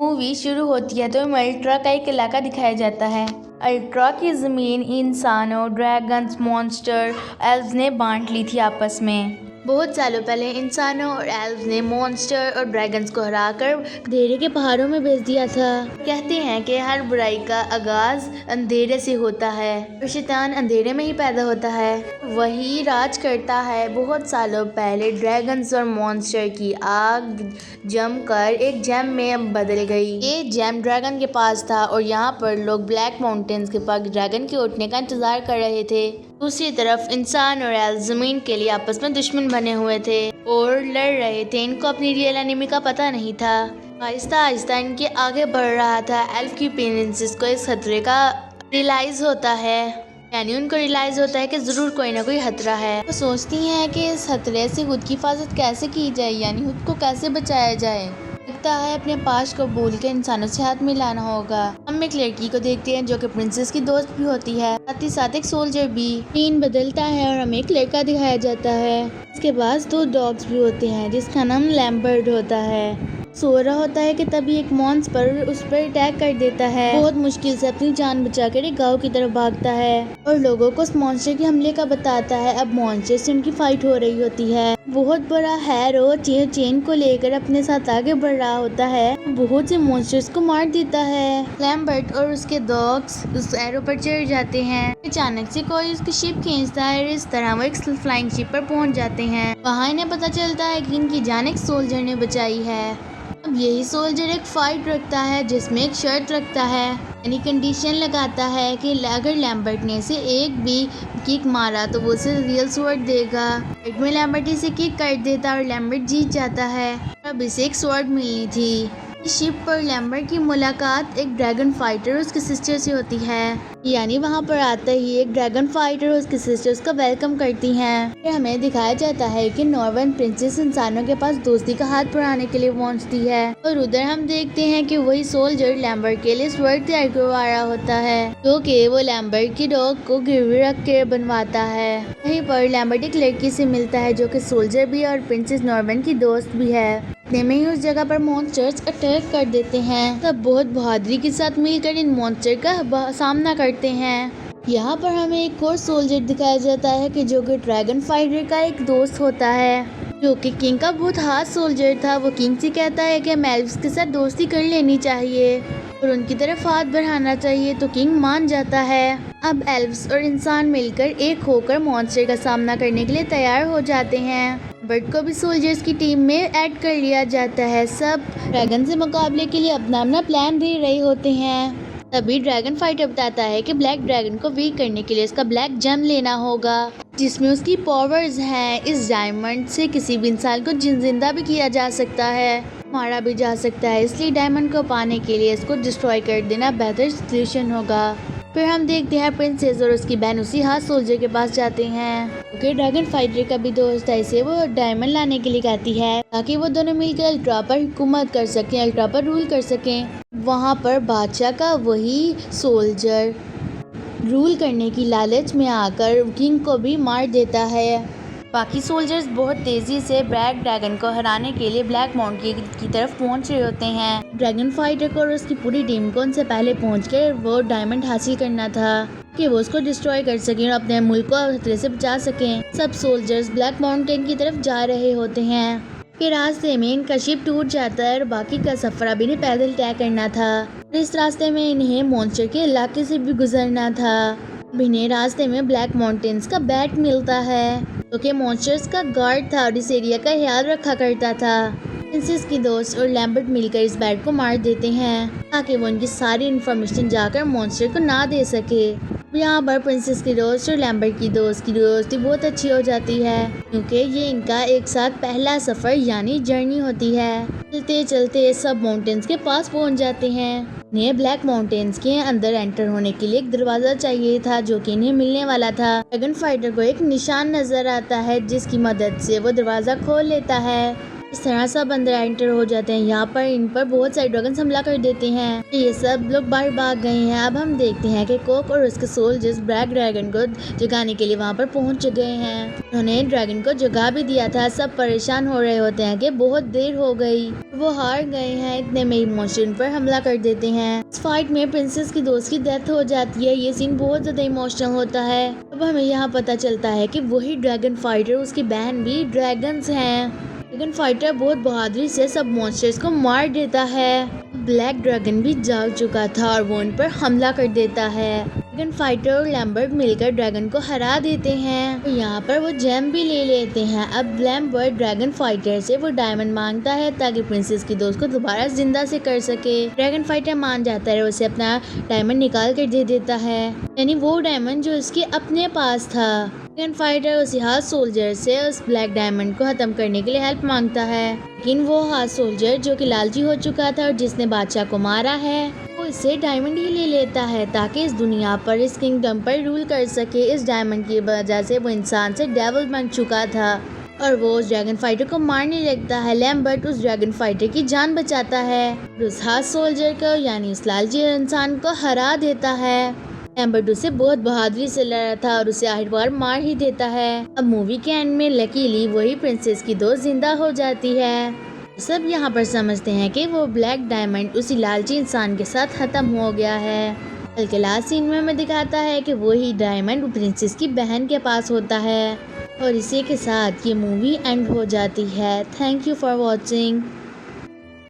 Movie शुरू होती है तो अल्ट्रा का एक इलाका दिखाया जाता है। अल्ट्रा की ज़मीन इंसानों, ड्रैगन्स, मॉन्स्टर, एल्व्स ने बांट ली थी आपस में। बहुत सालों पहले इंसानों और एल्व्स ने मॉन्स्टर और ड्रैगन्स को हराकर अंधेरे के पहाड़ों में भेज दिया था। कहते हैं कि हर बुराई का आगाज अंधेरे से होता है और शैतान अंधेरे में ही पैदा होता है, वही राज करता है। बहुत सालों पहले ड्रैगन्स और मॉन्स्टर की आग जमकर एक जैम में बदल गई। ये जैम ड्रैगन के पास था और यहाँ पर लोग ब्लैक माउंटेन्स के पास ड्रैगन के उठने का इंतजार कर रहे थे। दूसरी तरफ इंसान और एल्व जमीन के लिए आपस में दुश्मन बने हुए थे और लड़ रहे थे। इनको अपनी रियल एनिमी का पता नहीं था। आहिस्ता आहिस्ता इनके आगे बढ़ रहा था। एल्फ की प्रिंसेस को इस खतरे का रियलाइज होता है, यानी उनको रियलाइज होता है कि जरूर कोई ना कोई खतरा है। वो सोचती हैं कि इस खतरे से खुद की हिफाजत कैसे की जाए, यानी खुद को कैसे बचाया जाए। लगता है अपने पास को भूल के इंसानों से हाथ मिलाना होगा। हम एक लड़की को देखते हैं जो कि प्रिंसेस की दोस्त भी होती है, साथ ही साथ एक सोल्जर भी। सीन बदलता है और हमें एक लड़का दिखाया जाता है। इसके पास 2 डॉग्स भी होते हैं जिसका नाम लैम्बर्ट होता है। सो रहा होता है कि तभी एक मॉन्स्टर उस पर अटैक कर देता है। बहुत मुश्किल से अपनी जान बचाकर एक गांव की तरफ भागता है और लोगों को उस मॉन्स्टर के हमले का बताता है। अब मॉन्स्टर से उनकी फाइट हो रही होती है। बहुत बड़ा हैरो चेन को लेकर अपने साथ आगे बढ़ रहा होता है, बहुत से मॉन्स्टर्स को मार देता है। लैम्बर्ट और उसके डॉग्स उस एरो पर चढ़ जाते हैं। अचानक से कोई उसकी शिप खींचता है और इस तरह वो एक फ्लाइंग शिप पर पहुंच जाते हैं। वहाँ इन्हें पता चलता है कि इनकी जान एक सोल्जर ने बचाई है। अब यही सोल्जर एक फाइट रखता है जिसमें एक शर्त रखता है, यानी कंडीशन लगाता है कि अगर लैम्बर्ट ने इसे एक भी किक मारा तो वो उसे रियल स्वॉर्ड देगा। फाइट में लैम्बर्ट इसे किक कर देता और लैम्बर्ट जीत जाता है। अब इसे एक स्वॉर्ड मिलनी थी। इस शिप पर लैम्बर्ट की मुलाकात एक ड्रैगन फाइटर उसकी सिस्टर से होती है, यानी वहाँ पर आते ही एक ड्रैगन फाइटर उसकी सिस्टर उसका वेलकम करती हैं। फिर हमें दिखाया जाता है कि नॉर्वन प्रिंसेस इंसानों के पास दोस्ती का हाथ बढ़ाने के लिए पहुँचती है और उधर हम देखते हैं कि वही सोल्जर लैम्बर्ट के लिए स्वॉर्ड तैयार करवा रहा होता है, जो कि वो लैम्बर्ट की डॉग को गिरवी रख के बनवाता है। वहीं पर लैम्बर्ट एक लड़की से मिलता है जो कि सोल्जर भी और प्रिंसेस नॉर्वन की दोस्त भी है। इतने में ही उस जगह पर मॉन्स्टर्स अटैक कर देते हैं। तब बहुत बहादुरी के साथ मिलकर इन मॉन्स्टर का सामना करते हैं। यहाँ पर हमें एक और सोल्जर दिखाया जाता है कि जो कि ड्रैगन फाइटर का एक दोस्त होता है, जो कि किंग का बहुत हाथ सोल्जर था। वो किंग से कहता है कि एल्व्स के साथ दोस्ती कर लेनी चाहिए और उनकी तरफ हाथ बढ़ाना चाहिए, तो किंग मान जाता है। अब एल्व्स और इंसान मिलकर एक होकर मॉन्स्टर का सामना करने के लिए तैयार हो जाते हैं। बर्ड को भी सोल्जर्स की टीम में ऐड कर लिया जाता है। सब ड्रैगन से मुकाबले के लिए अपना अपना प्लान दे रहे होते हैं। तभी ड्रैगन फाइटर बताता है कि ब्लैक ड्रैगन को वीक करने के लिए इसका ब्लैक जेम लेना होगा, जिसमें उसकी पावर्स हैं। इस डायमंड से किसी भी इंसान को जिंदा भी किया जा सकता है, मारा भी जा सकता है। इसलिए डायमंड को पाने के लिए इसको डिस्ट्रॉय कर देना बेहतर सोल्यूशन होगा। फिर हम देखते हैं प्रिंसेस और उसकी बहन उसी हाथ सोल्जर के पास जाते हैं, क्योंकि ड्रैगन फाइटर का भी दोस्त है। इसे वो डायमंड लाने के लिए कहती है ताकि वो दोनों मिलकर अल्ट्रा पर हुकूमत कर सकें, अल्ट्रा पर रूल कर सकें। वहाँ पर बादशाह का वही सोल्जर रूल करने की लालच में आकर किंग को भी मार देता है। बाकी सोल्जर्स बहुत तेजी से ब्लैक ड्रैगन को हराने के लिए ब्लैक माउंटेन की तरफ पहुंच रहे होते हैं। ड्रैगन फाइटर को और उसकी पूरी टीम को उनसे पहले पहुंचकर वो डायमंड हासिल करना था कि वो उसको डिस्ट्रॉय कर सकें और अपने मुल्क को खतरे से बचा सकें। सब सोल्जर्स ब्लैक माउंटेन की तरफ जा रहे होते हैं कि रास्ते में इनका शिप टूट जाता है और बाकी का सफर अभी इन्हें पैदल तय करना था। इस रास्ते में इन्हें मॉन्स्टर के इलाके से भी गुजरना था। इन्हें रास्ते में ब्लैक माउंटेन्स का बैट मिलता है, क्योंकि मॉन्स्टर्स का गार्ड था और इस एरिया का ख्याल रखा करता था। प्रिंसेस की दोस्त और लैम्बर्ट मिलकर इस बैट को मार देते हैं ताकि वो उनकी सारी इन्फॉर्मेशन जाकर मॉन्स्टर को ना दे सके। यहाँ पर प्रिंसेस की दोस्त और लैम्बर्ट की दोस्ती बहुत अच्छी हो जाती है, क्योंकि ये इनका एक साथ पहला सफर यानी जर्नी होती है। चलते चलते सब माउंटेन्स के पास पहुँच जाते हैं। इन्हें ब्लैक माउंटेन्स के अंदर एंटर होने के लिए एक दरवाजा चाहिए था, जो कि इन्हें मिलने वाला था। ड्रैगन फाइटर को एक निशान नजर आता है जिसकी मदद से वो दरवाजा खोल लेता है। इस तरह सब अंदर एंटर हो जाते हैं। यहाँ पर इन पर बहुत सारे ड्रैगन्स हमला कर देते हैं। ये सब लोग बाहर भाग गए हैं। अब हम देखते हैं कि कोक और उसके सोल्जर्स ब्लैक ड्रैगन को जगाने के लिए वहाँ पर पहुँच गए हैं। उन्होंने ड्रैगन को जगा भी दिया था। सब परेशान हो रहे होते हैं कि बहुत देर हो गई, वो हार गए हैं। इतने में इमोशन पर हमला कर देते हैं। इस फाइट में प्रिंसेस की दोस्त की डेथ हो जाती है। ये सीन बहुत ज्यादा इमोशनल होता है। अब हमें यहाँ पता चलता है कि वही ड्रैगन फाइटर, उसकी बहन भी ड्रैगन्स हैं। ड्रैगन फाइटर बहुत बहादुरी से सब मॉन्स्टर्स को मार देता है। ब्लैक ड्रैगन भी जाग चुका था और वो उन पर हमला कर देता है। ड्रैगन फाइटर और लैम्बर्ट मिलकर ड्रैगन को हरा देते हैं। तो यहाँ पर वो जेम भी ले लेते हैं। अब लैम्बर्ट ड्रैगन फाइटर से वो डायमंड मांगता है ताकि प्रिंसेस की दोस्त को दोबारा जिंदा से कर सके। ड्रैगन फाइटर मान जाता है और उसे अपना डायमंड निकाल कर दे देता है, यानी वो डायमंड जो उसके अपने पास था। ड्रैगन फाइटर उसी हाथ सोल्जर से उस ब्लैक डायमंड को खत्म करने के लिए हेल्प मांगता है, लेकिन वो हाथ सोल्जर जो कि लालची हो चुका था और जिसने बादशाह को मारा है, वो इससे डायमंड ही ले लेता है ताकि इस दुनिया पर, इस किंगडम पर रूल कर सके। इस डायमंड की वजह से वो इंसान से डेविल बन चुका था और वो उस ड्रैगन फाइटर को मारने लगता है। लैम्बर्ट उस ड्रैगन फाइटर की जान बचाता है, उस हाथ सोल्जर को यानी उस लालची इंसान को हरा देता है। लैम्बर्ट उसे बहुत बहादुरी से लड़ा था और उसे आखिरकार मार ही देता है। अब मूवी के एंड में लकीली वही प्रिंसेस की दोस्त जिंदा हो जाती है। सब यहाँ पर समझते हैं कि वो ब्लैक डायमंड उसी लालची इंसान के साथ खत्म हो गया है। बल्कि लास्ट सीन में हमें दिखाता है कि वही डायमंड प्रिंसेस की बहन के पास होता है। और इसी के साथ ये मूवी एंड हो जाती है। Thank you for watching.